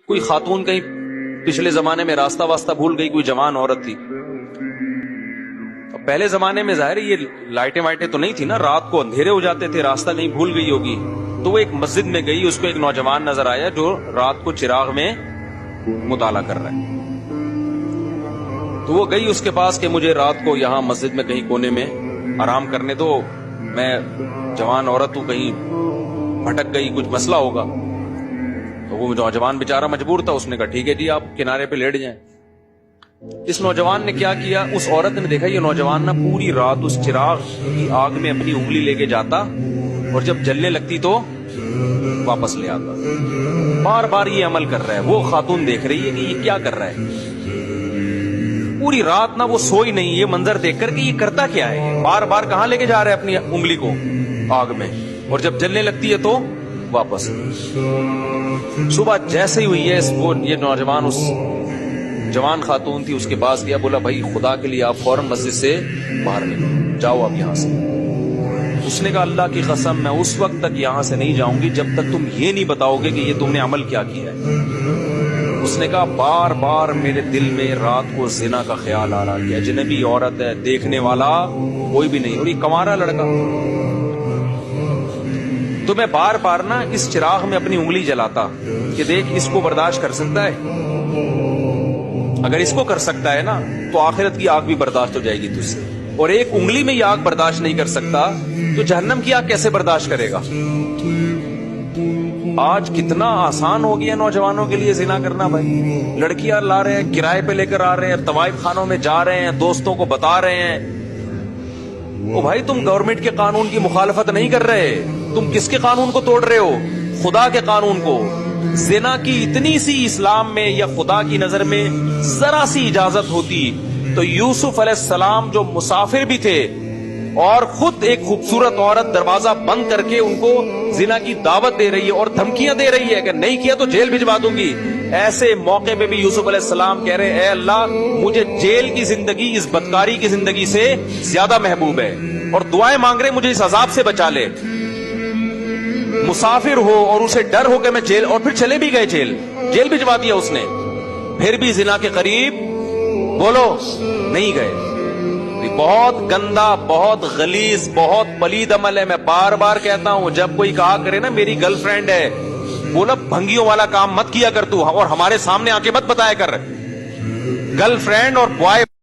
کوئی خاتون کہیں پچھلے زمانے میں راستہ واسطہ بھول گئی، کوئی جوان عورت تھی. پہلے زمانے میں ظاہر ہے یہ لائٹیں وائٹیں تو نہیں تھی نا، رات کو اندھیرے ہو جاتے تھے، راستہ کہیں بھول گئی ہوگی. تو وہ ایک مسجد میں گئی، اس کو ایک نوجوان نظر آیا جو رات کو چراغ میں مطالعہ کر رہا ہے. تو وہ گئی اس کے پاس کہ مجھے رات کو یہاں مسجد میں کہیں کونے میں آرام کرنے دو، میں جوان عورت ہوں، کہیں بھٹک گئی، کچھ مسئلہ ہوگا. تو وہ نوجوان بیچارہ مجبور تھا، اس نے کہا ٹھیک ہے جی آپ کنارے پہ لیٹ جائیں. اس نوجوان نے کیا کیا، اس عورت نے دیکھا یہ نوجوان نا پوری رات اس چراغ کی آگ میں اپنی انگلی لے کے جاتا اور جب جلنے لگتی تو واپس لے آتا. بار بار یہ عمل کر رہا ہے. وہ خاتون دیکھ رہی ہے کہ یہ کیا کر رہا ہے، پوری رات نہ وہ سوئی نہیں. یہ منظر دیکھ کر کہ یہ کرتا کیا ہے، یہ بار بار کہاں لے کے جا رہا ہے اپنی انگلی کو آگ میں، اور جب جلنے لگتی ہے تو واپس. صبح جیسے ہی ہوئی ہے وہ یہ نوجوان اس جوان خاتون تھی اس کے پاس گیا، بولا بھائی خدا کے لیے آپ فوراً مسجد سے باہر نکلو، جاؤ آپ یہاں سے. اس نے کہا اللہ کی قسم میں اس وقت تک یہاں سے نہیں جاؤں گی جب تک تم یہ نہیں بتاؤ گے کہ یہ تم نے عمل کیا کیا ہے. اس نے کہا بار بار میرے دل میں رات کو زنا کا خیال آ رہا کہ اجنبی عورت ہے، دیکھنے والا کوئی بھی نہیں، اور یہ کنوارا لڑکا. تو میں بار بار نا اس چراغ میں اپنی انگلی جلاتا کہ دیکھ اس کو برداشت کر سکتا ہے، اگر اس کو کر سکتا ہے نا تو آخرت کی آگ بھی برداشت ہو جائے گی تجھ سے، اور ایک انگلی میں یہ آگ برداشت نہیں کر سکتا تو جہنم کی آگ کیسے برداشت کرے گا. آج کتنا آسان ہو گیا نوجوانوں کے لیے زنا کرنا. بھائی لڑکیاں لا رہے ہیں، کرائے پہ لے کر آ رہے ہیں، طوائف خانوں میں جا رہے ہیں، دوستوں کو بتا رہے ہیں. او بھائی تم گورنمنٹ کے قانون کی مخالفت نہیں کر رہے، تم کس کے قانون کو توڑ رہے ہو؟ خدا کے قانون کو. زنا کی اتنی سی اسلام میں یا خدا کی نظر میں ذرا سی اجازت ہوتی تو یوسف علیہ السلام جو مسافر بھی تھے اور خود ایک خوبصورت عورت دروازہ بند کر کے ان کو زنا کی دعوت دے رہی ہے اور دھمکیاں دے رہی ہے کہ نہیں کیا تو جیل بھجوا دوں گی، ایسے موقع پہ بھی یوسف علیہ السلام کہہ رہے اے اللہ مجھے جیل کی زندگی اس بدکاری کی زندگی سے زیادہ محبوب ہے، اور دعائیں مانگ رہے مجھے اس عذاب سے بچا لے. مسافر ہو اور اسے ڈر ہو کہ میں جیل، اور پھر چلے بھی گئے جیل بھجوا دیا اس نے، پھر بھی زنا کے قریب بولو نہیں گئے. بہت گندا، بہت غلیظ، بہت پلید عمل ہے. میں بار بار کہتا ہوں جب کوئی کہا کرے نا میری گرل فرینڈ ہے، بولا بھنگیوں والا کام مت کیا کر تو، اور ہمارے سامنے آ کے مت بتایا کر. گرل فرینڈ اور بوائے